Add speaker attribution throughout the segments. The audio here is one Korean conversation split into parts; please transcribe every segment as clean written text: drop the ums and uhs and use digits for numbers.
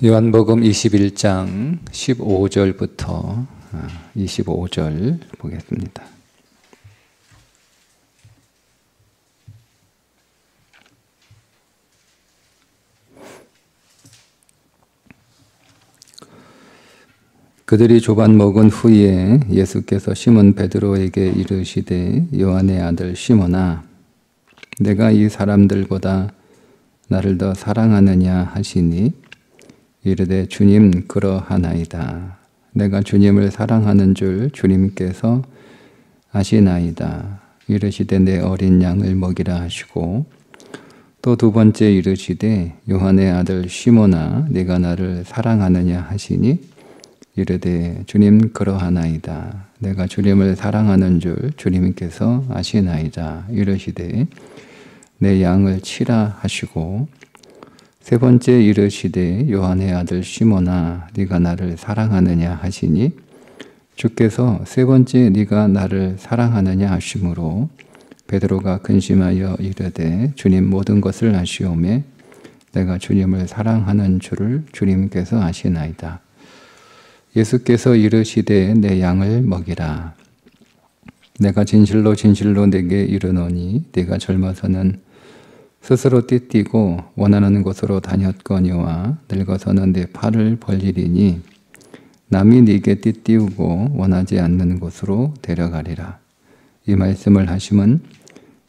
Speaker 1: 요한복음 21장 15절부터 25절 보겠습니다. 그들이 조반 먹은 후에 예수께서 시몬 베드로에게 이르시되 요한의 아들 시몬아 내가 이 사람들보다 나를 더 사랑하느냐 하시니 이르되 주님 그러하나이다. 내가 주님을 사랑하는 줄 주님께서 아시나이다. 이르시되 내 어린 양을 먹이라 하시고 또 두 번째 이르시되 요한의 아들 시몬아 네가 나를 사랑하느냐 하시니 이르되 주님 그러하나이다. 내가 주님을 사랑하는 줄 주님께서 아시나이다. 이르시되 내 양을 치라 하시고 세 번째 이르시되 요한의 아들 시몬아 네가 나를 사랑하느냐 하시니 주께서 세 번째 네가 나를 사랑하느냐 하심으로 베드로가 근심하여 이르되 주님 모든 것을 아시오매 내가 주님을 사랑하는 줄을 주님께서 아시나이다. 예수께서 이르시되 내 양을 먹이라. 내가 진실로 진실로 네게 이르노니 네가 젊어서는 스스로 띠띠고 원하는 곳으로 다녔거니와 늙어서는 네 팔을 벌리리니 남이 네게 띠띠우고 원하지 않는 곳으로 데려가리라. 이 말씀을 하심은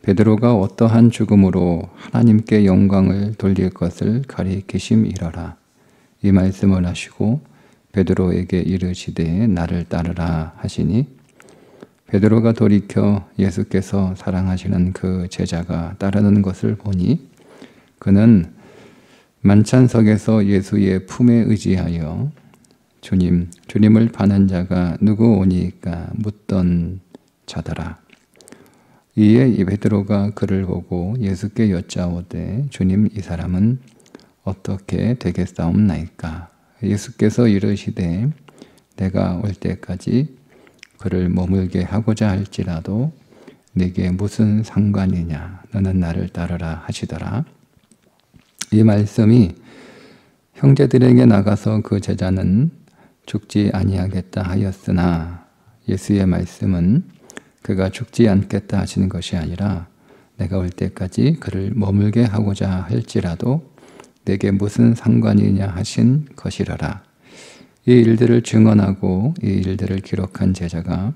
Speaker 1: 베드로가 어떠한 죽음으로 하나님께 영광을 돌릴 것을 가리키심이러라. 이 말씀을 하시고 베드로에게 이르시되 나를 따르라 하시니 베드로가 돌이켜 예수께서 사랑하시는 그 제자가 따르는 것을 보니 그는 만찬석에서 예수의 품에 의지하여 주님을 파는 자가 누구오니까 묻던 자더라. 이에 베드로가 그를 보고 예수께 여짜오되 주님 이 사람은 어떻게 되겠사옵나이까? 예수께서 이르시되 내가 올 때까지 그를 머물게 하고자 할지라도 네게 무슨 상관이냐 너는 나를 따르라 하시더라. 이 말씀이 형제들에게 나가서 그 제자는 죽지 아니하겠다 하였으나 예수의 말씀은 그가 죽지 않겠다 하시는 것이 아니라 내가 올 때까지 그를 머물게 하고자 할지라도 네게 무슨 상관이냐 하신 것이라라. 이 일들을 증언하고 이 일들을 기록한 제자가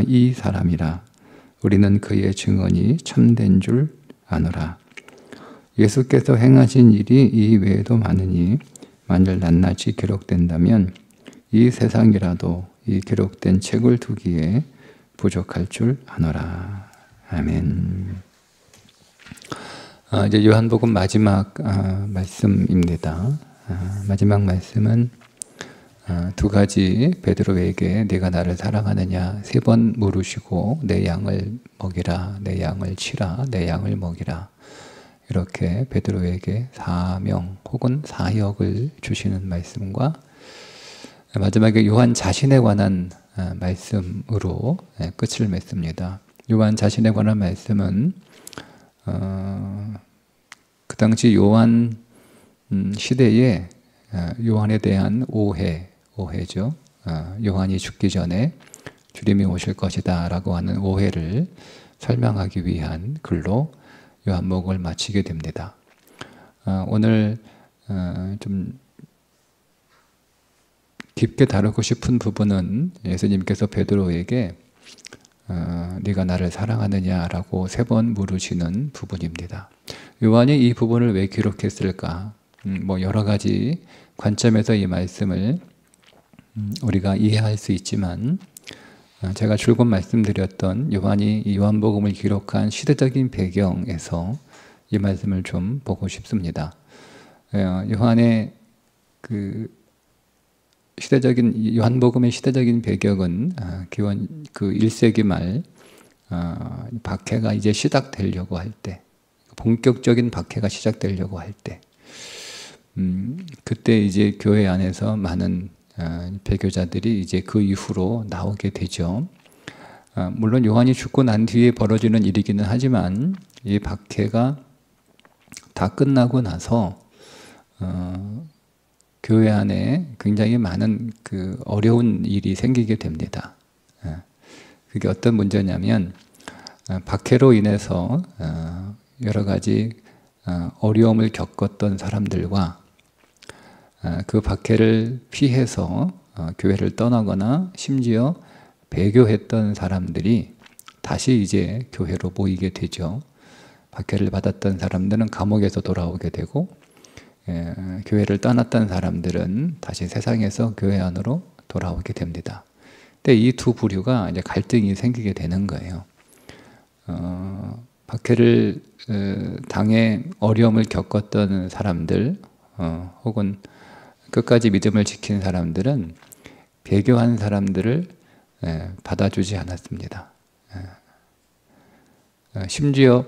Speaker 1: 이 사람이라 우리는 그의 증언이 참된 줄 아노라. 예수께서 행하신 일이 이 외에도 많으니 만일 낱낱이 기록된다면 이 세상이라도 이 기록된 책을 두기에 부족할 줄 아노라. 아멘. 이제 요한복음 마지막 말씀입니다. 마지막 말씀은 두 가지 베드로에게 네가 나를 사랑하느냐 세 번 물으시고 내 양을 먹이라, 내 양을 치라, 내 양을 먹이라 이렇게 베드로에게 사명 혹은 사역을 주시는 말씀과 마지막에 요한 자신에 관한 말씀으로 끝을 맺습니다. 요한 자신에 관한 말씀은 그 당시 요한 시대에 요한에 대한 오해죠. 요한이 죽기 전에 주님이 오실 것이다 라고 하는 오해를 설명하기 위한 글로 요한복음을 마치게 됩니다. 오늘 좀 깊게 다루고 싶은 부분은 예수님께서 베드로에게 네가 나를 사랑하느냐라고 세 번 물으시는 부분입니다. 요한이 이 부분을 왜 기록했을까? 여러 가지 관점에서 이 말씀을 우리가 이해할 수 있지만 제가 줄곧 말씀드렸던 요한이 이 요한복음을 기록한 시대적인 배경에서 이 말씀을 좀 보고 싶습니다. 요한의 요한복음의 시대적인 배경은 기원 1세기 말 박해가 이제 시작되려고 할 때, 본격적인 박해가 시작되려고 할 때, 그때 이제 교회 안에서 많은 배교자들이 이제 그 이후로 나오게 되죠. 물론 요한이 죽고 난 뒤에 벌어지는 일이기는 하지만 이 박해가 다 끝나고 나서 교회 안에 굉장히 많은 어려운 일이 생기게 됩니다. 그게 어떤 문제냐면 박해로 인해서 여러 가지 어려움을 겪었던 사람들과 그 박해를 피해서 교회를 떠나거나 심지어 배교했던 사람들이 다시 이제 교회로 모이게 되죠. 박해를 받았던 사람들은 감옥에서 돌아오게 되고, 교회를 떠났던 사람들은 다시 세상에서 교회 안으로 돌아오게 됩니다. 근데 이 두 부류가 이제 갈등이 생기게 되는 거예요. 박해를 당해 어려움을 겪었던 사람들, 혹은 끝까지 믿음을 지킨 사람들은 배교한 사람들을 받아주지 않았습니다. 심지어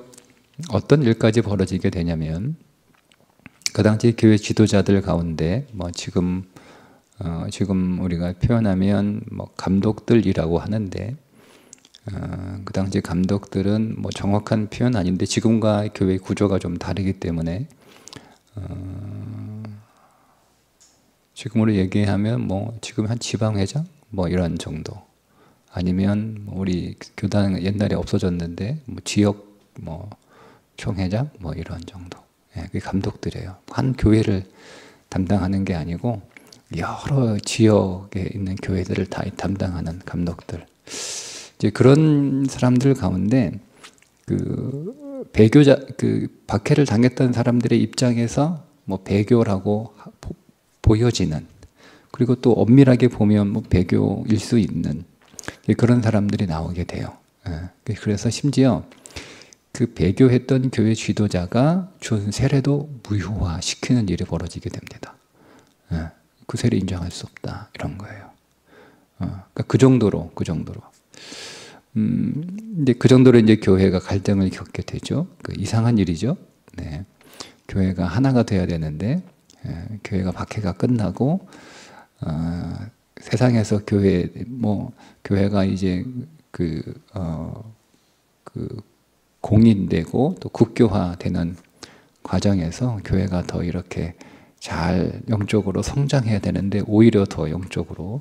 Speaker 1: 어떤 일까지 벌어지게 되냐면, 그 당시 교회 지도자들 가운데 지금 우리가 표현하면 감독들이라고 하는데, 그 당시 감독들은 정확한 표현 아닌데 지금과 교회 구조가 좀 다르기 때문에 지금으로 얘기하면 지금 한 지방회장 이런 정도, 아니면 우리 교단 옛날에 없어졌는데 지역 총회장 이런 정도. 그게 감독들이에요. 한 교회를 담당하는 게 아니고 여러 지역에 있는 교회들을 다 담당하는 감독들. 이제 그런 사람들 가운데 배교자, 박해를 당했던 사람들의 입장에서 배교라고 보여지는, 그리고 또 엄밀하게 보면 배교일 수 있는 그런 사람들이 나오게 돼요. 그래서 심지어 그 배교했던 교회 지도자가 준 세례도 무효화시키는 일이 벌어지게 됩니다. 그 세례 인정할 수 없다, 이런 거예요. 그러니까 그 정도로. 이제 그 정도로 이제 교회가 갈등을 겪게 되죠. 이상한 일이죠. 네. 교회가 하나가 돼야 되는데, 교회가 박해가 끝나고, 세상에서 교회가 이제 공인되고 또 국교화되는 과정에서 교회가 더 이렇게 잘 영적으로 성장해야 되는데 오히려 더 영적으로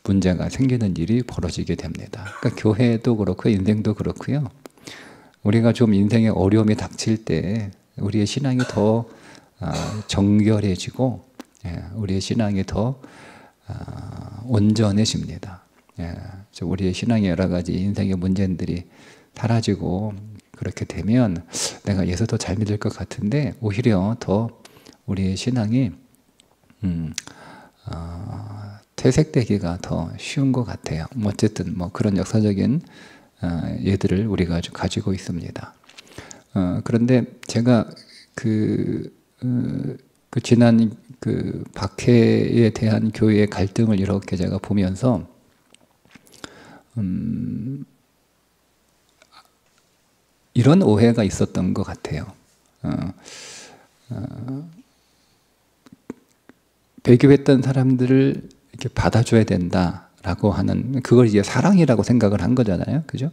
Speaker 1: 문제가 생기는 일이 벌어지게 됩니다. 그러니까 교회도 그렇고 인생도 그렇고요. 우리가 좀 인생에 어려움이 닥칠 때 우리의 신앙이 더 정결해지고, 우리의 신앙이 더 온전해집니다. 우리의 신앙의 여러 가지 인생의 문제들이 사라지고, 그렇게 되면 내가 예수 더 잘 믿을 것 같은데 오히려 더 우리의 신앙이 퇴색되기가 더 쉬운 것 같아요. 어쨌든 그런 역사적인 예들을 우리가 가지고 있습니다. 그런데 제가 지난 박해에 대한 교회의 갈등을 이렇게 제가 보면서 이런 오해가 있었던 것 같아요. 배교했던 사람들을 이렇게 받아줘야 된다라고 하는, 그걸 이제 사랑이라고 생각을 한 거잖아요. 그죠?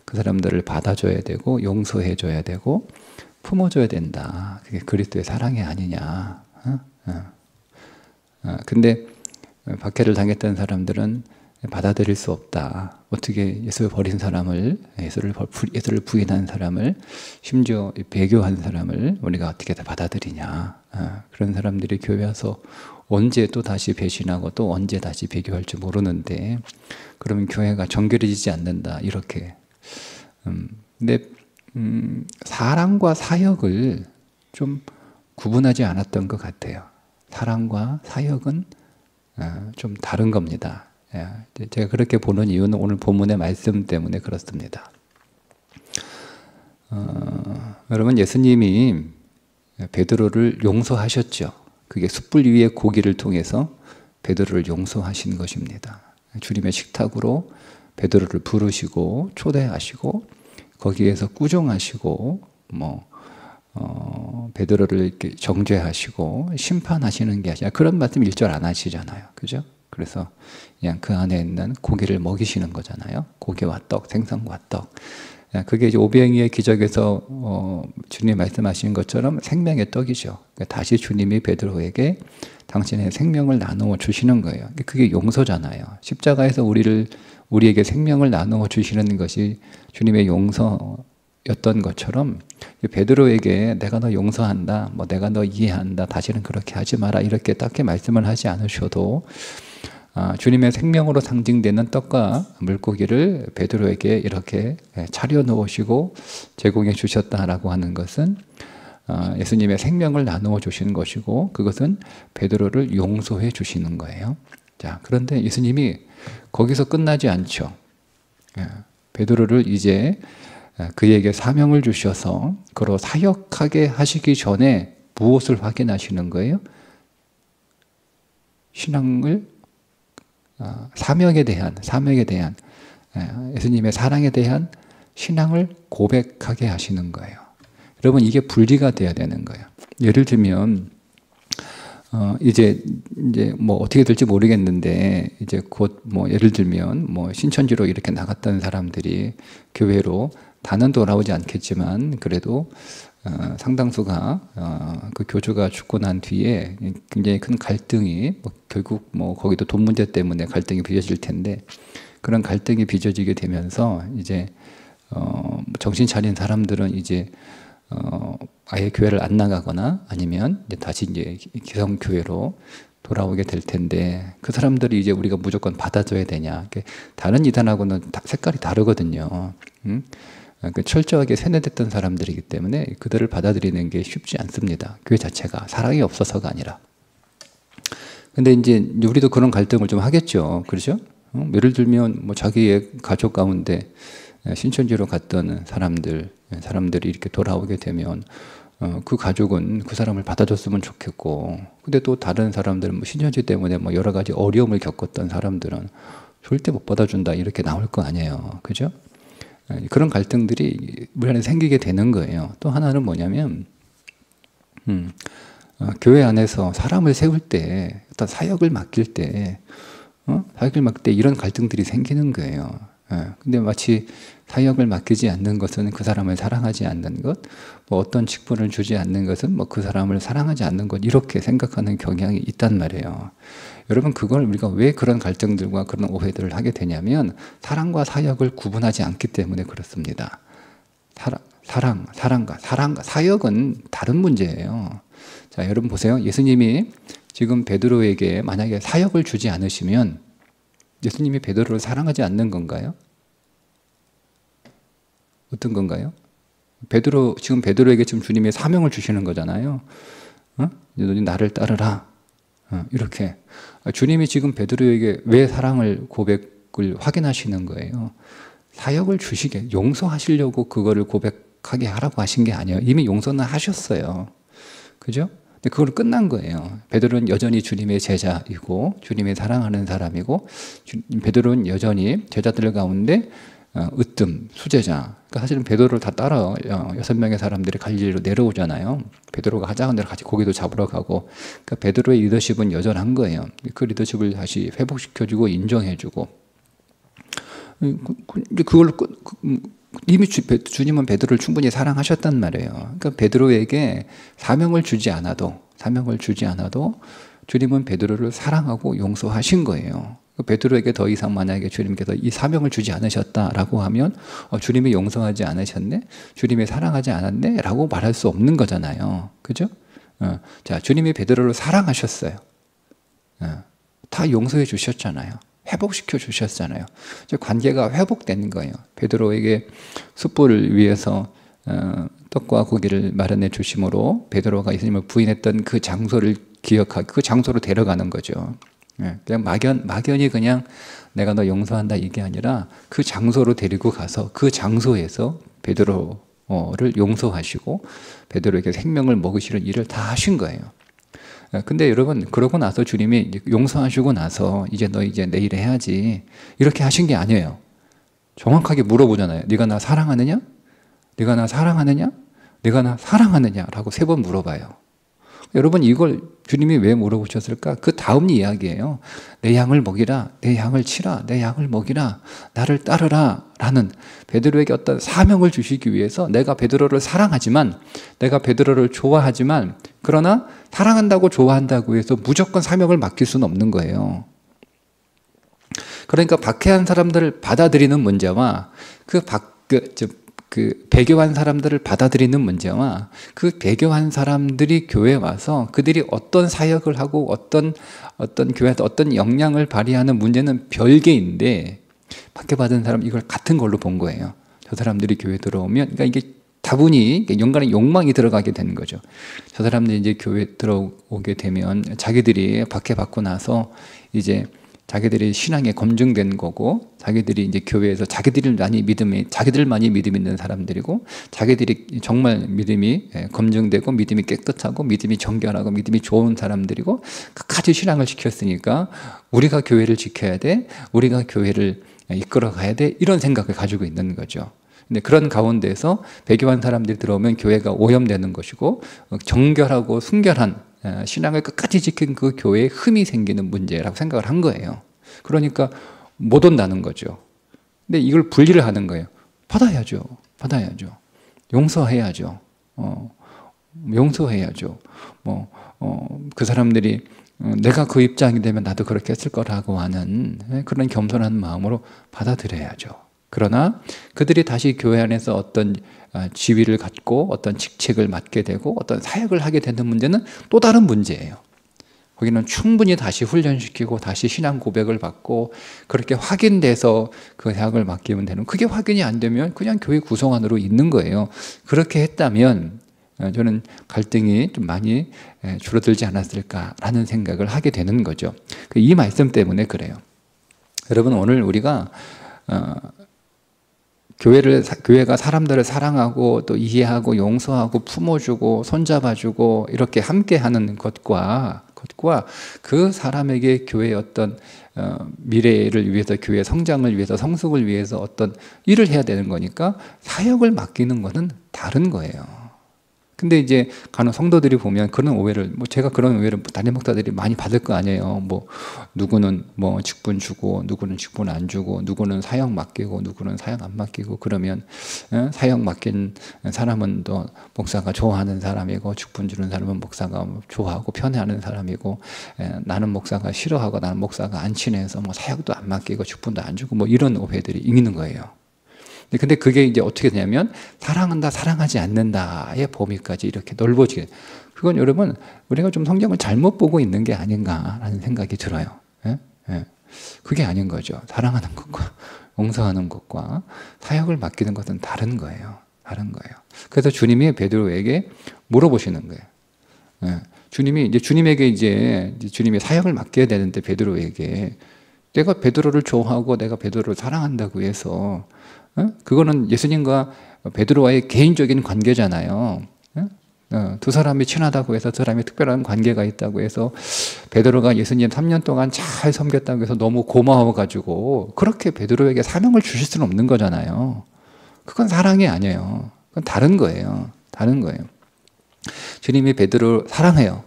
Speaker 1: 그 사람들을 받아줘야 되고, 용서해줘야 되고, 품어줘야 된다. 그게 그리스도의 사랑이 아니냐. 근데 박해를 당했던 사람들은 받아들일 수 없다. 어떻게 예수를 버린 사람을, 예수를 부인한 사람을, 심지어 배교한 사람을 우리가 어떻게 다 받아들이냐. 그런 사람들이 교회 와서 언제 또 다시 배신하고 또 언제 다시 배교할지 모르는데, 그러면 교회가 정결해지지 않는다, 이렇게. 근데 사랑과 사역을 좀 구분하지 않았던 것 같아요. 사랑과 사역은 좀 다른 겁니다. 제가 그렇게 보는 이유는 오늘 본문의 말씀 때문에 그렇습니다. 여러분, 예수님이 베드로를 용서하셨죠. 그게 숯불 위의 고기를 통해서 베드로를 용서하신 것입니다. 주님의 식탁으로 베드로를 부르시고 초대하시고 거기에서 꾸중하시고 베드로를 이렇게 정죄하시고 심판하시는 게 아니라, 그런 말씀 1절 안 하시잖아요. 그죠? 그래서 그냥 그 안에 있는 고기를 먹이시는 거잖아요. 고기와 떡, 생선과 떡. 그게 이제 오병이의 기적에서 주님이 말씀하신 것처럼 생명의 떡이죠. 그러니까 다시 주님이 베드로에게 당신의 생명을 나누어 주시는 거예요. 그게 용서잖아요. 십자가에서 우리에게 생명을 나누어 주시는 것이 주님의 용서였던 것처럼 베드로에게 내가 너 용서한다, 뭐 내가 너 이해한다, 다시는 그렇게 하지 마라 이렇게 딱히 말씀을 하지 않으셔도 주님의 생명으로 상징되는 떡과 물고기를 베드로에게 이렇게 차려 놓으시고 제공해 주셨다라고 하는 것은 예수님의 생명을 나누어 주시는 것이고, 그것은 베드로를 용서해 주시는 거예요. 자, 그런데 예수님이 거기서 끝나지 않죠. 베드로를 이제 그에게 사명을 주셔서 그로 사역하게 하시기 전에 무엇을 확인하시는 거예요? 신앙을, 사명에 대한 예수님의 사랑에 대한 신앙을 고백하게 하시는 거예요. 여러분, 이게 분리가 돼야 되는 거예요. 예를 들면 이제 뭐 어떻게 될지 모르겠는데, 이제 곧 뭐 예를 들면 뭐 신천지로 이렇게 나갔던 사람들이 교회로 다는 돌아오지 않겠지만 그래도 상당수가 그 교주가 죽고 난 뒤에 굉장히 큰 갈등이 결국 뭐 거기도 돈 문제 때문에 갈등이 빚어질 텐데, 그런 갈등이 빚어지게 되면서 이제 정신 차린 사람들은 이제 아예 교회를 안 나가거나 아니면 이제 다시 이제 기성교회로 돌아오게 될 텐데, 그 사람들이 이제 우리가 무조건 받아줘야 되냐? 다른 이단하고는 색깔이 다르거든요. 철저하게 세뇌됐던 사람들이기 때문에 그들을 받아들이는 게 쉽지 않습니다. 교회 자체가 사랑이 없어서가 아니라. 근데 이제 우리도 그런 갈등을 좀 하겠죠. 그렇죠? 예를 들면 뭐 자기의 가족 가운데 신천지로 갔던 사람들이 이렇게 돌아오게 되면 그 가족은 그 사람을 받아줬으면 좋겠고, 근데 또 다른 사람들은 뭐 신천지 때문에 뭐 여러 가지 어려움을 겪었던 사람들은 절대 못 받아준다 이렇게 나올 거 아니에요. 그죠? 그런 갈등들이 우리 안에 생기게 되는 거예요. 또 하나는 뭐냐면 교회 안에서 사람을 세울 때, 어떤 사역을 맡길 때 이런 갈등들이 생기는 거예요. 근데 마치 사역을 맡기지 않는 것은 그 사람을 사랑하지 않는 것, 뭐 어떤 직분을 주지 않는 것은 뭐 그 사람을 사랑하지 않는 것, 이렇게 생각하는 경향이 있단 말이에요. 여러분, 그걸 우리가 왜 그런 갈등들과 그런 오해들을 하게 되냐면 사랑과 사역을 구분하지 않기 때문에 그렇습니다. 사랑과 사역은 다른 문제예요. 자, 여러분 보세요. 예수님이 지금 베드로에게 만약에 사역을 주지 않으시면 예수님이 베드로를 사랑하지 않는 건가요? 어떤 건가요? 지금 베드로에게 지금 주님이 사명을 주시는 거잖아요. 너희 나를 따르라. 이렇게. 주님이 지금 베드로에게 왜 사랑을 고백을 확인하시는 거예요? 사역을 주시게, 용서하시려고 그거를 고백하게 하라고 하신 게 아니에요. 이미 용서는 하셨어요. 그죠? 근데 그걸로 끝난 거예요. 베드로는 여전히 주님의 제자이고 주님이 사랑하는 사람이고, 베드로는 여전히 제자들 가운데 으뜸, 수제자. 그러니까 사실은 베드로를 다 따라 6명의 사람들이 갈릴리로 내려오잖아요. 베드로가 하자는 대로 같이 고기도 잡으러 가고. 그러니까 베드로의 리더십은 여전한 거예요. 그 리더십을 다시 회복시켜주고 인정해주고. 그걸로 이미 주님은 베드로를 충분히 사랑하셨단 말이에요. 그러니까 베드로에게 사명을 주지 않아도 주님은 베드로를 사랑하고 용서하신 거예요. 베드로에게 더 이상 만약에 주님께서 이 사명을 주지 않으셨다라고 하면 주님이 용서하지 않으셨네? 주님이 사랑하지 않았네? 라고 말할 수 없는 거잖아요. 그죠? 자, 주님이 베드로를 사랑하셨어요. 다 용서해 주셨잖아요. 회복시켜 주셨잖아요. 관계가 회복된 거예요. 베드로에게 숯불을 위해서 떡과 고기를 마련해 주심으로 베드로가 예수님을 부인했던 그 장소를 기억하고 그 장소로 데려가는 거죠. 그냥 막연히 그냥 내가 너 용서한다 이게 아니라 그 장소로 데리고 가서 그 장소에서 베드로를 용서하시고 베드로에게 생명을 먹으시는 일을 다 하신 거예요. 근데 여러분, 그러고 나서 주님이 용서하시고 나서 이제 내일 해야지 이렇게 하신 게 아니에요. 정확하게 물어보잖아요. 네가 나 사랑하느냐? 네가 나 사랑하느냐? 네가 나 사랑하느냐? 라고 3번 물어봐요. 여러분 이걸 주님이 왜 물어보셨을까? 그 다음 이야기예요. 내 양을 먹이라, 내 양을 치라, 내 양을 먹이라, 나를 따르라 라는 베드로에게 어떤 사명을 주시기 위해서 내가 베드로를 사랑하지만, 내가 베드로를 좋아하지만, 그러나 사랑한다고 좋아한다고 해서 무조건 사명을 맡길 수는 없는 거예요. 그러니까 박해한 사람들을 받아들이는 문제와 그 배교한 사람들을 받아들이는 문제와 그 배교한 사람들이 교회에 와서 그들이 어떤 사역을 하고 어떤 교회에서 어떤 역량을 발휘하는 문제는 별개인데, 박해받은 사람 이걸 같은 걸로 본 거예요. 저 사람들이 교회에 들어오면, 그러니까 이게 다분히 연간의 욕망이 들어가게 되는 거죠. 저 사람들이 이제 교회에 들어오게 되면 자기들이 박해받고 나서 이제 자기들이 신앙에 검증된 거고, 자기들이 이제 교회에서 자기들만이 믿음 있는 사람들이고, 자기들이 정말 믿음이 검증되고 믿음이 깨끗하고 믿음이 정결하고 믿음이 좋은 사람들이고, 끝까지 신앙을 지켰으니까 우리가 교회를 지켜야 돼, 우리가 교회를 이끌어 가야 돼, 이런 생각을 가지고 있는 거죠. 근데 그런 가운데서 배교한 사람들이 들어오면 교회가 오염되는 것이고, 정결하고 순결한 신앙을 끝까지 지킨 그 교회에 흠이 생기는 문제라고 생각을 한 거예요. 그러니까 못 온다는 거죠. 근데 이걸 분리를 하는 거예요. 받아야죠. 용서해야죠. 용서해야죠. 그 사람들이 내가 그 입장이 되면 나도 그렇게 했을 거라고 하는 그런 겸손한 마음으로 받아들여야죠. 그러나 그들이 다시 교회 안에서 어떤 지위를 갖고 어떤 직책을 맡게 되고 어떤 사역을 하게 되는 문제는 또 다른 문제예요. 거기는 충분히 다시 훈련시키고 다시 신앙 고백을 받고 그렇게 확인돼서 그 사역을 맡기면 되는, 그게 확인이 안 되면 그냥 교회 구성 안으로 있는 거예요. 그렇게 했다면 저는 갈등이 좀 많이 줄어들지 않았을까라는 생각을 하게 되는 거죠. 이 말씀 때문에 그래요. 여러분, 오늘 우리가 교회가 사람들을 사랑하고 또 이해하고 용서하고 품어주고 손잡아주고 이렇게 함께하는 것과 그 사람에게 교회의 어떤 미래를 위해서, 교회 성장을 위해서, 성숙을 위해서 어떤 일을 해야 되는 거니까 사역을 맡기는 것은 다른 거예요. 근데 이제 간혹 성도들이 보면 그런 오해를, 제가 그런 오해를 담임 목사들이 많이 받을 거 아니에요. 누구는 직분 주고, 누구는 직분 안 주고, 누구는 사역 맡기고, 누구는 사역 안 맡기고, 그러면 사역 맡긴 사람은 또 목사가 좋아하는 사람이고, 직분 주는 사람은 목사가 좋아하고 편애하는 사람이고, 나는 목사가 싫어하고 나는 목사가 안 친해서 사역도 안 맡기고 직분도 안 주고 이런 오해들이 있는 거예요. 근데 그게 이제 어떻게 되냐면 사랑한다, 사랑하지 않는다의 범위까지 이렇게 넓어지게. 그건 여러분, 우리가 좀 성경을 잘못 보고 있는 게 아닌가라는 생각이 들어요. 그게 아닌 거죠. 사랑하는 것과 용서하는 것과 사역을 맡기는 것은 다른 거예요. 그래서 주님이 베드로에게 물어보시는 거예요. 주님에게 주님이 사역을 맡겨야 되는데 베드로에게, 내가 베드로를 좋아하고 내가 베드로를 사랑한다고 해서, 그거는 예수님과 베드로와의 개인적인 관계잖아요. 두 사람이 친하다고 해서, 두 사람이 특별한 관계가 있다고 해서 베드로가 예수님 3년 동안 잘 섬겼다고 해서 너무 고마워가지고 그렇게 베드로에게 사명을 주실 수는 없는 거잖아요. 그건 사랑이 아니에요. 그건 다른 거예요. 주님이 베드로 사랑해요.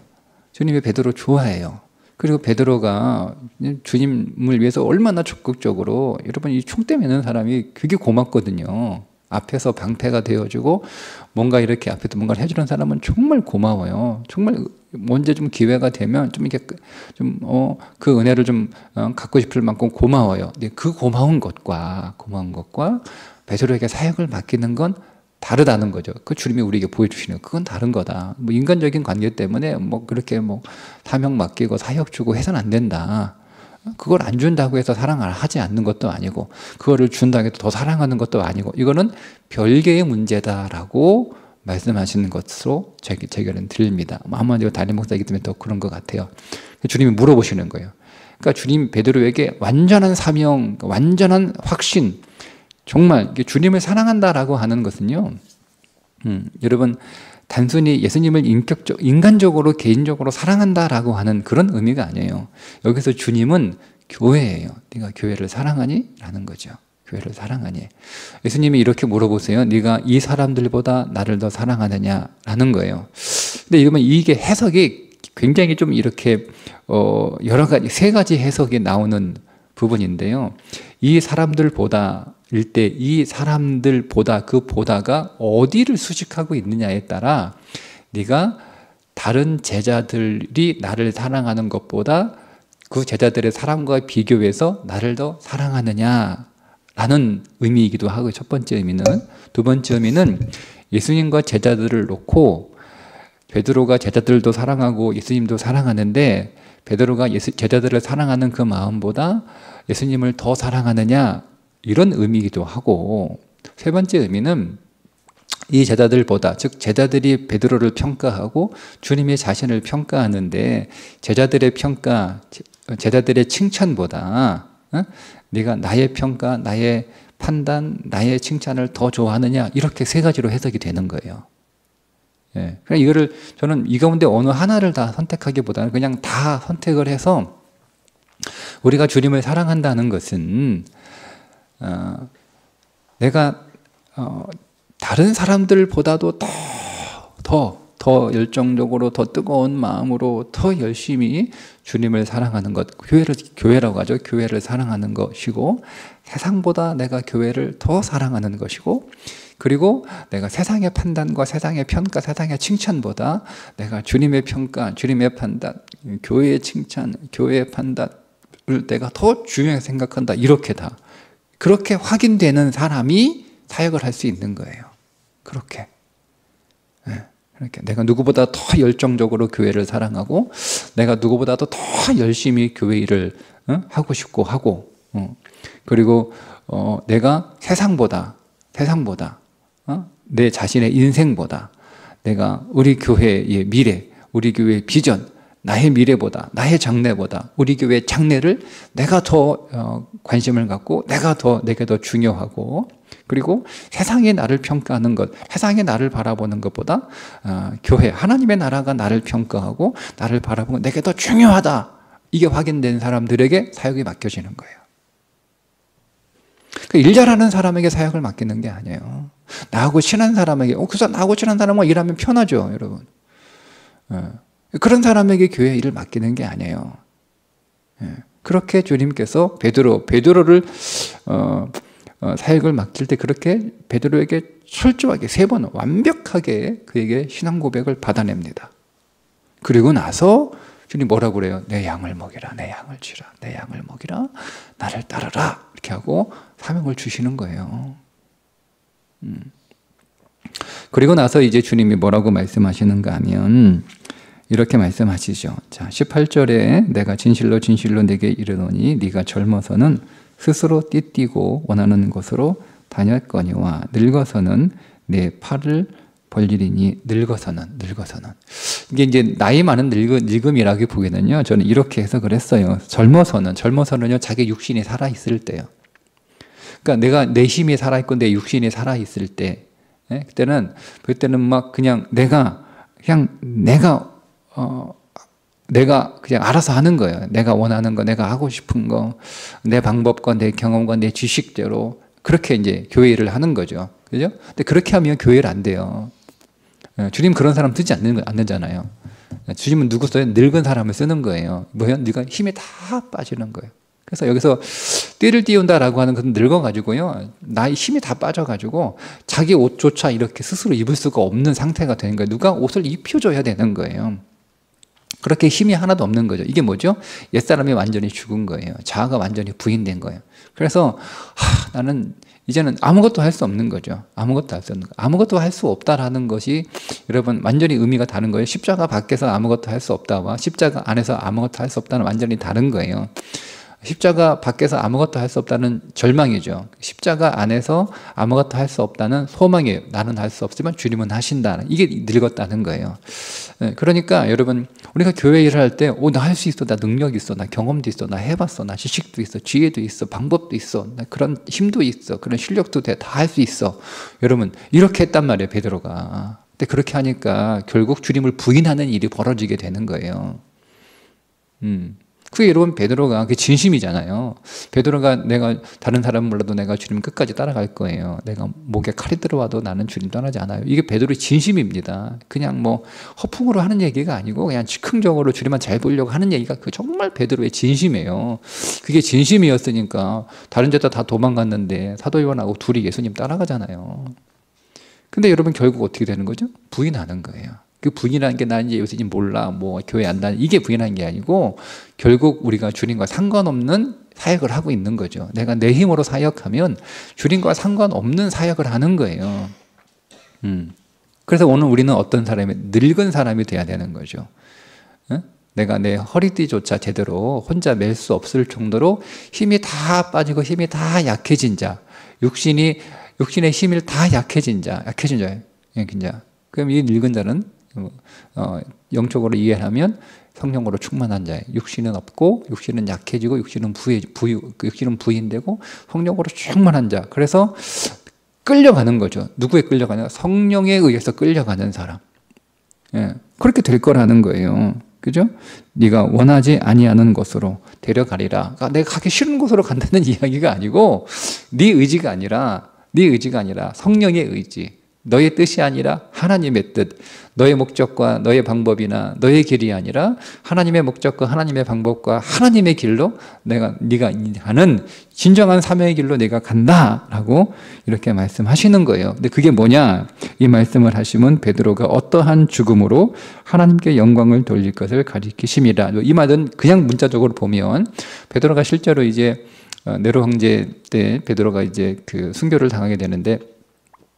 Speaker 1: 주님이 베드로 좋아해요. 그리고 베드로가 주님을 위해서 얼마나 적극적으로, 여러분 이 총대 매는 사람이 되게 고맙거든요. 앞에서 방패가 되어주고 뭔가 이렇게 앞에서 뭔가를 해주는 사람은 정말 고마워요. 정말 언제 좀 기회가 되면 좀 이렇게 그 은혜를 좀 갖고 싶을 만큼 고마워요. 근데 그 고마운 것과 베드로에게 사역을 맡기는 건 다르다는 거죠. 그 주님이 우리에게 보여주시는 그건 다른 거다. 인간적인 관계 때문에 그렇게 사명 맡기고 사역 주고 해서는 안 된다. 그걸 안 준다고 해서 사랑을 하지 않는 것도 아니고, 그거를 준다고 해서 더 사랑하는 것도 아니고, 이거는 별개의 문제다라고 말씀하시는 것으로 제결은 드립니다. 한마디로 담임 목사이기 때문에 더 그런 것 같아요. 주님이 물어보시는 거예요. 그러니까 주님 베드로에게 완전한 사명, 완전한 확신, 정말 주님을 사랑한다라고 하는 것은요, 여러분 단순히 예수님을 인간적으로 개인적으로 사랑한다라고 하는 그런 의미가 아니에요. 여기서 주님은 교회예요. 네가 교회를 사랑하니? 라는 거죠. 교회를 사랑하니? 예수님이 이렇게 물어보세요. 네가 이 사람들보다 나를 더 사랑하느냐? 라는 거예요. 근데 이러면 이게 해석이 굉장히 좀 이렇게 여러 가지, 세 가지 해석이 나오는 부분인데요. 이 사람들보다 일 때 이 사람들보다 그 보다가 어디를 수식하고 있느냐에 따라 네가 다른 제자들이 나를 사랑하는 것보다 그 제자들의 사랑과 비교해서 나를 더 사랑하느냐라는 의미이기도 하고, 첫 번째 의미는. 두 번째 의미는 예수님과 제자들을 놓고 베드로가 제자들도 사랑하고 예수님도 사랑하는데 베드로가 제자들을 사랑하는 그 마음보다 예수님을 더 사랑하느냐, 이런 의미이기도 하고, 세 번째 의미는 이 제자들보다, 즉 제자들이 베드로를 평가하고 주님의 자신을 평가하는데 제자들의 평가, 제자들의 칭찬보다 네가 나의 평가, 나의 판단, 나의 칭찬을 더 좋아하느냐, 이렇게 세 가지로 해석이 되는 거예요. 예. 그러니까 이거를 저는 이 가운데 어느 하나를 다 선택하기보다는 그냥 다 선택을 해서, 우리가 주님을 사랑한다는 것은 내가 다른 사람들보다도 더 열정적으로, 더 뜨거운 마음으로, 더 열심히 주님을 사랑하는 것, 교회라고 하죠. 교회를 사랑하는 것이고, 세상보다 내가 교회를 더 사랑하는 것이고, 그리고 내가 세상의 판단과 세상의 평가, 세상의 칭찬보다 내가 주님의 평가, 주님의 판단, 교회의 칭찬, 교회의 판단을 내가 더 중요하게 생각한다. 이렇게 다, 그렇게 확인되는 사람이 사역을 할 수 있는 거예요. 그렇게. 그렇게 내가 누구보다 더 열정적으로 교회를 사랑하고, 내가 누구보다도 더 열심히 교회 일을 하고 싶고 하고, 그리고 내가 세상보다 내 자신의 인생보다 내가 우리 교회의 미래, 우리 교회의 비전, 나의 미래보다, 나의 장래보다 우리 교회의 장래를 내가 더 관심을 갖고, 내게 더 중요하고, 그리고 세상이 나를 평가하는 것, 세상이 나를 바라보는 것보다 교회, 하나님의 나라가 나를 평가하고 나를 바라보는 것, 내게 더 중요하다, 이게 확인된 사람들에게 사역이 맡겨지는 거예요. 일 잘하는 사람에게 사역을 맡기는 게 아니에요. 나하고 친한 사람에게, 그래서 나하고 친한 사람과 일하면 편하죠, 여러분. 그런 사람에게 교회 일을 맡기는 게 아니에요. 그렇게 주님께서 베드로를 사역을 맡길 때 그렇게 베드로에게 철저하게 3번 완벽하게 그에게 신앙 고백을 받아냅니다. 그리고 나서 주님 뭐라고 그래요? 내 양을 먹이라, 내 양을 쥐라, 내 양을 먹이라, 나를 따르라, 이렇게 하고 사명을 주시는 거예요. 그리고 나서 이제 주님이 뭐라고 말씀하시는가 하면 이렇게 말씀하시죠. 자, 18절에 내가 진실로 진실로 내게 이르노니 네가 젊어서는 스스로 띠뛰고 원하는 곳으로 다녔거니와 늙어서는 내 팔을 벌리리니. 늙어서는 이게 이제 나이 많은 늙음이라고 보기에는요, 저는 이렇게 해석을 했어요. 젊어서는요 자기 육신이 살아 있을 때요. 그러니까 내가 내 힘이 살아 있고 내 육신이 살아 있을 때, 그때는 막 그냥 내가 그냥 알아서 하는 거예요. 내가 원하는 거, 내가 하고 싶은 거, 내 방법과 내 경험과 내 지식대로 그렇게 이제 교회 일을 하는 거죠. 그죠? 근데 그렇게 하면 교회 일 안 돼요. 주님 그런 사람 쓰지 않는잖아요. 주님은 누구 써요? 늙은 사람을 쓰는 거예요. 뭐예요? 네가 힘이 다 빠지는 거예요. 그래서 여기서 띠를 띄운다라고 하는 것은 늙어가지고요, 나의 힘이 다 빠져가지고 자기 옷조차 이렇게 스스로 입을 수가 없는 상태가 되는 거예요. 누가 옷을 입혀줘야 되는 거예요. 그렇게 힘이 하나도 없는 거죠. 이게 뭐죠? 옛사람이 완전히 죽은 거예요. 자아가 완전히 부인된 거예요. 그래서 나는 이제는 아무것도 할 수 없는 거죠. 아무것도 할 수 없다라는 것이 여러분 완전히 의미가 다른 거예요. 십자가 밖에서 아무것도 할 수 없다와 십자가 안에서 아무것도 할 수 없다는 완전히 다른 거예요. 십자가 밖에서 아무것도 할 수 없다는 절망이죠. 십자가 안에서 아무것도 할 수 없다는 소망이에요. 나는 할 수 없지만 주님은 하신다. 이게 늙었다는 거예요. 그러니까 여러분, 우리가 교회 일을 할 때 나 할 수 있어, 나 능력 있어, 나 경험도 있어, 나 해봤어, 나 지식도 있어, 지혜도 있어, 방법도 있어, 나 그런 힘도 있어, 그런 실력도 돼, 다 할 수 있어. 여러분 이렇게 했단 말이에요, 베드로가. 근데 그렇게 하니까 결국 주님을 부인하는 일이 벌어지게 되는 거예요. 그게 여러분 베드로가 그게 진심이잖아요. 베드로가 내가 다른 사람은 몰라도 내가 주님 끝까지 따라갈 거예요. 내가 목에 칼이 들어와도 나는 주님 떠나지 않아요. 이게 베드로의 진심입니다. 그냥 뭐 허풍으로 하는 얘기가 아니고 그냥 즉흥적으로 주님만 잘 보려고 하는 얘기가 그 정말 베드로의 진심이에요. 그게 진심이었으니까 다른 데다 다 도망갔는데 사도 요한하고 둘이 예수님 따라가잖아요. 근데 여러분 결국 어떻게 되는 거죠? 부인하는 거예요. 그 부인하는 게 나는 이제 예수님 몰라, 뭐 교회 안 다니, 이게 부인하는 게 아니고 결국 우리가 주님과 상관없는 사역을 하고 있는 거죠. 내가 내 힘으로 사역하면 주님과 상관없는 사역을 하는 거예요. 그래서 오늘 우리는 어떤 사람이 늙은 사람이 돼야 되는 거죠. 내가 내 허리띠조차 제대로 혼자 멜 수 없을 정도로 힘이 다 빠지고 힘이 다 약해진 자, 육신의 힘이 다 약해진 자예요. 그럼 이 늙은 자는 영적으로 이해하면 성령으로 충만한 자예요. 육신은 없고 육신은 약해지고 육신은 부인되고 성령으로 충만한 자. 그래서 끌려가는 거죠. 누구에 끌려가냐? 성령에 의해서 끌려가는 사람. 예, 그렇게 될 거라는 거예요. 그죠? 네가 원하지 아니하는 곳으로 데려가리라. 그러니까 내가 가기 싫은 곳으로 간다는 이야기가 아니고 네 의지가 아니라 성령의 의지. 너의 뜻이 아니라 하나님의 뜻, 너의 목적과 너의 방법이나 너의 길이 아니라 하나님의 목적과 하나님의 방법과 하나님의 길로 네가 하는 진정한 사명의 길로 내가 간다라고 이렇게 말씀하시는 거예요. 근데 그게 뭐냐? 이 말씀을 하시면 베드로가 어떠한 죽음으로 하나님께 영광을 돌릴 것을 가리키심이라. 이 말은 그냥 문자적으로 보면 베드로가 실제로 이제 네로 황제 때 베드로가 이제 그 순교를 당하게 되는데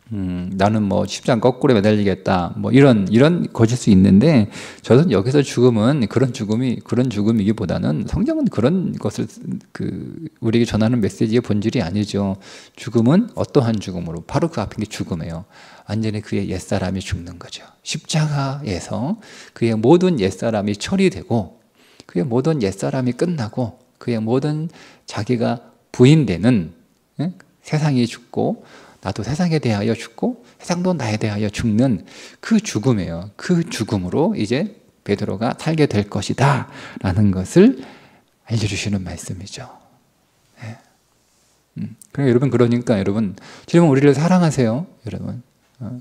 Speaker 1: 나는 뭐 십자가 거꾸로 매달리겠다 뭐 이런 거질 수 있는데 저는 여기서 죽음은 그런 죽음이기보다는 성경은 그런 것을 우리에게 전하는 메시지의 본질이 아니죠. 죽음은 어떠한 죽음으로 바로 그 앞인 게 죽음이에요. 완전히 그의 옛사람이 죽는 거죠. 십자가에서 그의 모든 옛사람이 처리되고 그의 모든 옛사람이 끝나고 그의 모든 자기가 부인되는 세상이 죽고 나도 세상에 대하여 죽고 세상도 나에 대하여 죽는 그 죽음이에요. 그 죽음으로 이제 베드로가 살게 될 것이다 라는 것을 알려주시는 말씀이죠. 네. 그러니까 여러분 주님은 우리를 사랑하세요. 여러분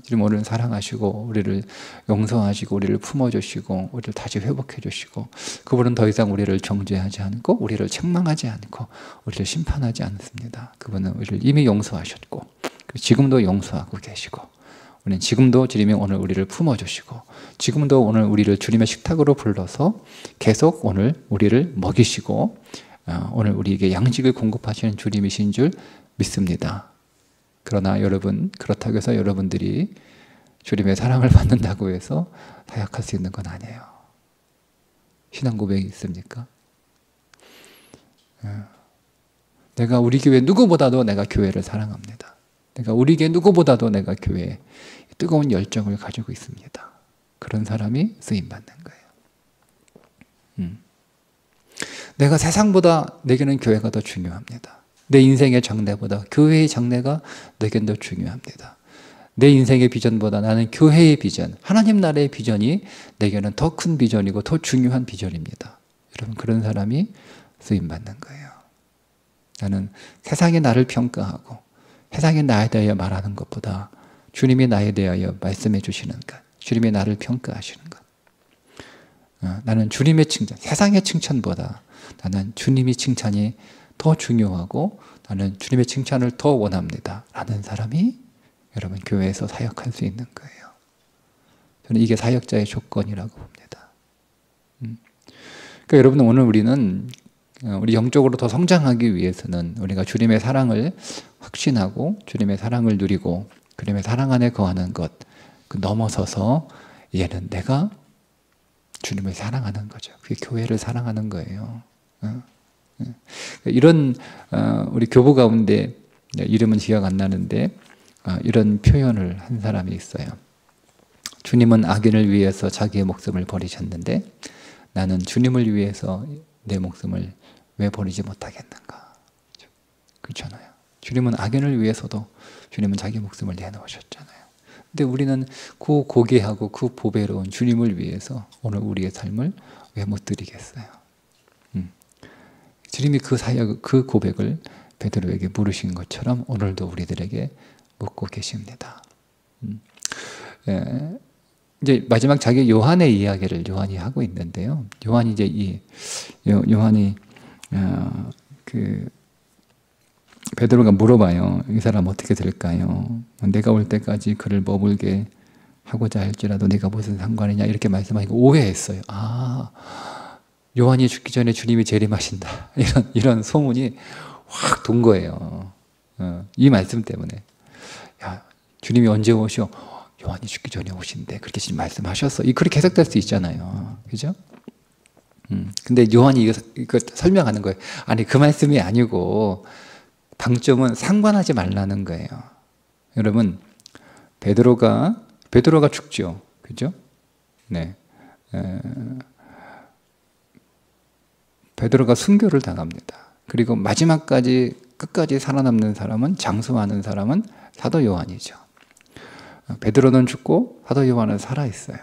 Speaker 1: 주님 우리를 사랑하시고 우리를 용서하시고 우리를 품어주시고 우리를 다시 회복해 주시고 그분은 더 이상 우리를 정죄하지 않고 우리를 책망하지 않고 우리를 심판하지 않습니다. 그분은 우리를 이미 용서하셨고 지금도 용서하고 계시고 우리는 지금도 주님이 오늘 우리를 품어주시고 지금도 오늘 우리를 주님의 식탁으로 불러서 계속 오늘 우리를 먹이시고 오늘 우리에게 양식을 공급하시는 주님이신 줄 믿습니다. 그러나 여러분 그렇다고 해서 여러분들이 주님의 사랑을 받는다고 해서 사역할 수 있는 건 아니에요. 신앙 고백이 있습니까? 내가 우리 교회 누구보다도 내가 교회를 사랑합니다. 내가 우리 교회 누구보다도 내가 교회에 뜨거운 열정을 가지고 있습니다. 그런 사람이 쓰임받는 거예요. 내가 세상보다 내게는 교회가 더 중요합니다. 내 인생의 장래보다 교회의 장래가 내겐 더 중요합니다. 내 인생의 비전보다 나는 교회의 비전, 하나님 나라의 비전이 내게는 더 큰 비전이고 더 중요한 비전입니다. 여러분 그런 사람이 쓰임받는 거예요. 나는 세상이 나를 평가하고 세상이 나에 대하여 말하는 것보다 주님이 나에 대하여 말씀해 주시는 것, 주님이 나를 평가하시는 것. 나는 주님의 칭찬, 세상의 칭찬보다 나는 주님의 칭찬이 더 중요하고 나는 주님의 칭찬을 더 원합니다. 라는 사람이 여러분 교회에서 사역할 수 있는 거예요. 저는 이게 사역자의 조건이라고 봅니다. 그러니까 여러분 오늘 우리는 우리 영적으로 더 성장하기 위해서는 우리가 주님의 사랑을 확신하고 주님의 사랑을 누리고 주님의 사랑 안에 거하는 것 그 넘어서서 이제는 내가 주님을 사랑하는 거죠. 그게 교회를 사랑하는 거예요. 이런 우리 교부 가운데 이름은 기억 안 나는데 이런 표현을 한 사람이 있어요. 주님은 악인을 위해서 자기의 목숨을 버리셨는데 나는 주님을 위해서 내 목숨을 왜 버리지 못하겠는가? 그렇잖아요. 주님은 악인을 위해서도 주님은 자기 목숨을 내놓으셨잖아요. 근데 우리는 그 고귀하고 그 보배로운 주님을 위해서 오늘 우리의 삶을 왜 못 드리겠어요? 주님이 그 사역, 그 고백을 베드로에게 물으신 것처럼 오늘도 우리들에게 묻고 계십니다. 예, 이제 마지막 자기 요한의 이야기를 요한이 하고 있는데요. 요한이 이제 요한이 베드로가 물어봐요. 이 사람 어떻게 될까요? 내가 올 때까지 그를 머물게 하고자 할지라도 내가 무슨 상관이냐 이렇게 말씀하니까 오해했어요. 아, 요한이 죽기 전에 주님이 재림하신다. 이런 소문이 확 돈 거예요. 이 말씀 때문에. 야, 주님이 언제 오셔? 요한이 죽기 전에 오신대. 그렇게 지금 말씀하셨어. 그렇게 해석될 수 있잖아요. 그죠? 근데 요한이 이거 설명하는 거예요. 아니, 그 말씀이 아니고, 방점은 상관하지 말라는 거예요. 여러분, 베드로가 죽죠. 그죠? 네. 베드로가 순교를 당합니다. 그리고 마지막까지 끝까지 살아남는 사람은, 장수하는 사람은 사도 요한이죠. 베드로는 죽고 사도 요한은 살아있어요.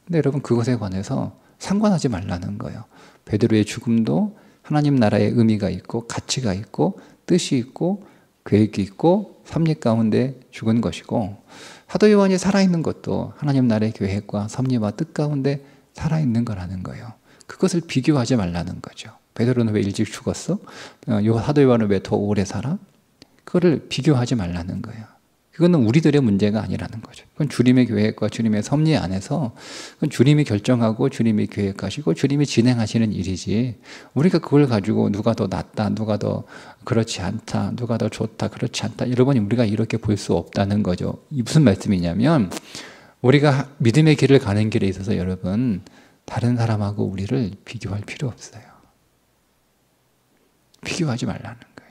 Speaker 1: 근데 여러분, 그것에 관해서 상관하지 말라는 거예요. 베드로의 죽음도 하나님 나라의 의미가 있고 가치가 있고 뜻이 있고 계획이 있고 섭리 가운데 죽은 것이고, 사도 요한이 살아있는 것도 하나님 나라의 계획과 섭리와 뜻 가운데 살아있는 거라는 거예요. 그것을 비교하지 말라는 거죠. 베드로는 왜 일찍 죽었어? 사도 요한은 왜 더 오래 살아? 그거를 비교하지 말라는 거예요. 그거는 우리들의 문제가 아니라는 거죠. 그건 주님의 계획과 주님의 섭리 안에서 그건 주님이 결정하고 주님이 계획하시고 주님이 진행하시는 일이지, 우리가 그걸 가지고 누가 더 낫다, 누가 더 그렇지 않다, 누가 더 좋다, 그렇지 않다, 여러분이 우리가 이렇게 볼 수 없다는 거죠. 이 무슨 말씀이냐면, 우리가 믿음의 길을 가는 길에 있어서 여러분, 다른 사람하고 우리를 비교할 필요 없어요. 비교하지 말라는 거예요.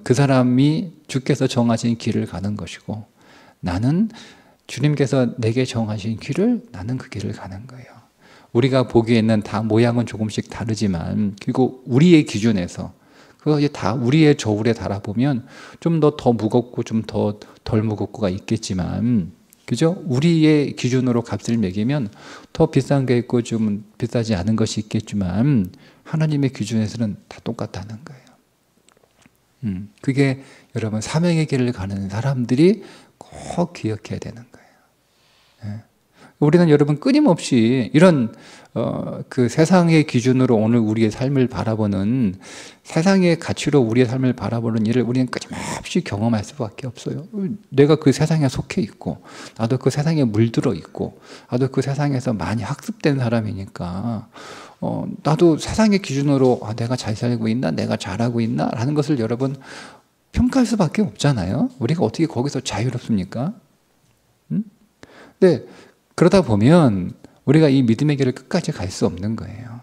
Speaker 1: 그 사람이 주께서 정하신 길을 가는 것이고, 나는 주님께서 내게 정하신 길을, 나는 그 길을 가는 거예요. 우리가 보기에는 다 모양은 조금씩 다르지만, 그리고 우리의 기준에서 그거 다 우리의 저울에 달아보면 좀 더 무겁고 좀 덜 무겁고가 있겠지만, 그죠? 우리의 기준으로 값을 매기면 더 비싼 게 있고 좀 비싸지 않은 것이 있겠지만, 하나님의 기준에서는 다 똑같다는 거예요. 그게 여러분, 사명의 길을 가는 사람들이 꼭 기억해야 되는 거예요. 우리는 여러분 끊임없이 이런 그 세상의 기준으로 오늘 우리의 삶을 바라보는, 세상의 가치로 우리의 삶을 바라보는 일을 우리는 끊임없이 경험할 수밖에 없어요. 내가 그 세상에 속해 있고, 나도 그 세상에 물들어 있고, 나도 그 세상에서 많이 학습된 사람이니까 나도 세상의 기준으로 내가 잘 살고 있나, 내가 잘하고 있나 라는 것을 여러분 평가할 수밖에 없잖아요. 우리가 어떻게 거기서 자유롭습니까? 근데 그러다 보면 우리가 이 믿음의 길을 끝까지 갈 수 없는 거예요.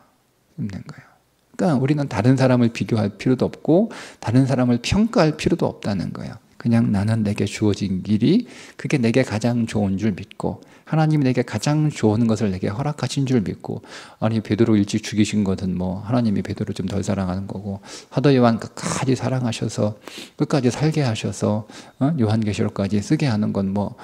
Speaker 1: 그러니까 우리는 다른 사람을 비교할 필요도 없고 다른 사람을 평가할 필요도 없다는 거예요. 그냥 나는 내게 주어진 길이 그게 내게 가장 좋은 줄 믿고, 하나님이 내게 가장 좋은 것을 내게 허락하신 줄 믿고, 아니 베드로 일찍 죽이신 것은 뭐 하나님이 베드로 좀 덜 사랑하는 거고, 사도 요한 끝까지 사랑하셔서 끝까지 살게 하셔서 요한계시록까지 쓰게 하는 건 뭐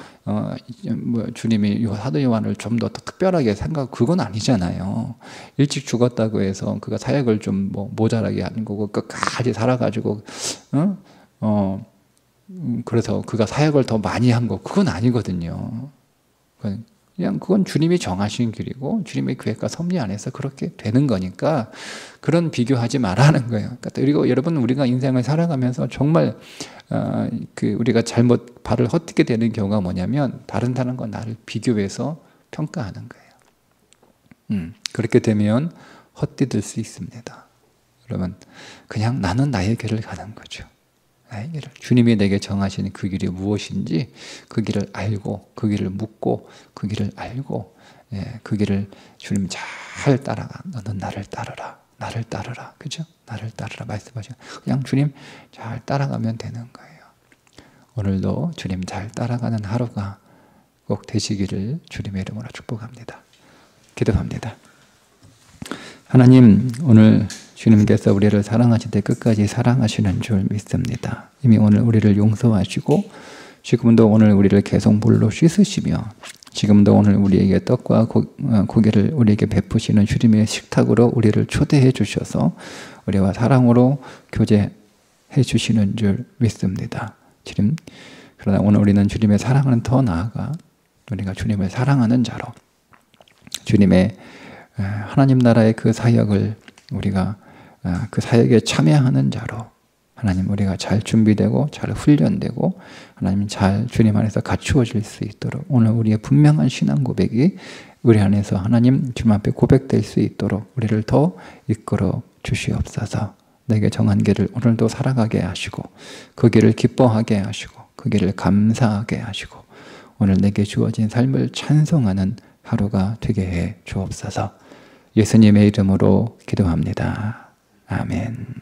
Speaker 1: 주님이 사도 요한을 좀 더 특별하게 생각, 그건 아니잖아요. 일찍 죽었다고 해서 그가 사역을 좀 뭐 모자라게 하는 거고, 끝까지 살아가지고 그래서 그가 사역을 더 많이 한 거, 그건 아니거든요. 그냥 그건 주님이 정하신 길이고 주님의 계획과 섭리 안에서 그렇게 되는 거니까 그런 비교하지 말라는 거예요. 그리고 여러분, 우리가 인생을 살아가면서 정말 우리가 잘못 발을 헛디게 되는 경우가 뭐냐면, 다른 사람과 나를 비교해서 평가하는 거예요. 그렇게 되면 헛디딜 수 있습니다. 여러분, 그냥 나는 나의 길을 가는 거죠. 주님이 내게 정하신 그 길이 무엇인지 그 길을 알고, 그 길을 묻고, 그 길을 알고, 그 길을 주님 잘 따라가. 너는 나를 따르라, 나를 따르라, 그죠? 나를 따르라 말씀하시고, 그냥 주님 잘 따라가면 되는 거예요. 오늘도 주님 잘 따라가는 하루가 꼭 되시기를 주님의 이름으로 축복합니다. 기도합니다. 하나님, 오늘 주님께서 우리를 사랑하실 때 끝까지 사랑하시는 줄 믿습니다. 이미 오늘 우리를 용서하시고 지금도 오늘 우리를 계속 물로 씻으시며 지금도 오늘 우리에게 떡과 고기를 우리에게 베푸시는 주님의 식탁으로 우리를 초대해 주셔서 우리와 사랑으로 교제해 주시는 줄 믿습니다. 주님, 그러나 오늘 우리는 주님의 사랑은 더 나아가 우리가 주님을 사랑하는 자로, 주님의 하나님 나라의 그 사역을 우리가 그 사역에 참여하는 자로, 하나님 우리가 잘 준비되고 잘 훈련되고 하나님 잘 주님 안에서 갖추어질 수 있도록 오늘 우리의 분명한 신앙 고백이 우리 안에서 하나님 주님 앞에 고백될 수 있도록 우리를 더 이끌어 주시옵소서. 내게 정한 길을 오늘도 살아가게 하시고 그 길을 기뻐하게 하시고 그 길을 감사하게 하시고 오늘 내게 주어진 삶을 찬송하는 하루가 되게 해 주옵소서. 예수님의 이름으로 기도합니다. 아멘.